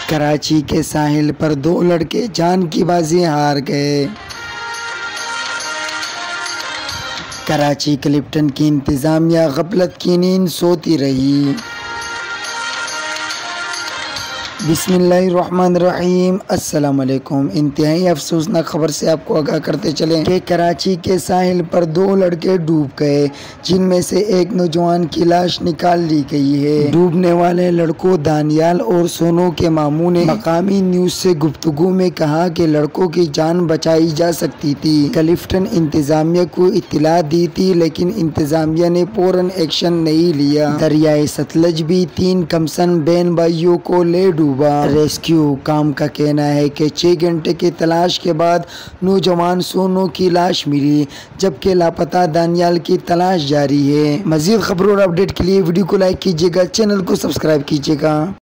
کراچی کے ساحل پر 2 لڑکے جان کی بازی ہار گئے۔ کراچی کلفٹن کی انتظامیہ غفلت کی نیند سوتی رہی۔ بسم اللہ الرحمن الرحیم۔ السلام علیکم۔ انتہائی افسوسناک خبر سے آپ کو آگاہ کرتے چلیں کہ کراچی کے ساحل پر 2 لڑکے ڈوب گئے، جن میں سے ایک نوجوان کی لاش نکال لی گئی ہے۔ ڈوبنے والے لڑکوں دانیال اور سونو کے ماموں نے مقامی نیوز سے گفتگو میں کہا کہ لڑکوں کی جان بچائی جا سکتی تھی۔ کلفٹن انتظامیہ کو اطلاع دی تھی، لیکن انتظامیہ نے فوراً ایکشن نہیں لیا۔ دریائے ستلج بھی 3 کمسن بہن بھائیوں کو لے ڈوبا۔ ریسکیو حکام کا کہنا ہے کہ 6 گھنٹے کی تلاش کے بعد نوجوان سونو کی لاش ملی، جبکہ لاپتہ دانیال کی تلاش جاری ہے۔ مزید خبروں اور اپڈیٹ کے لیے ویڈیو کو لائک کیجیے گا، چینل کو سبسکرائب کیجیے گا۔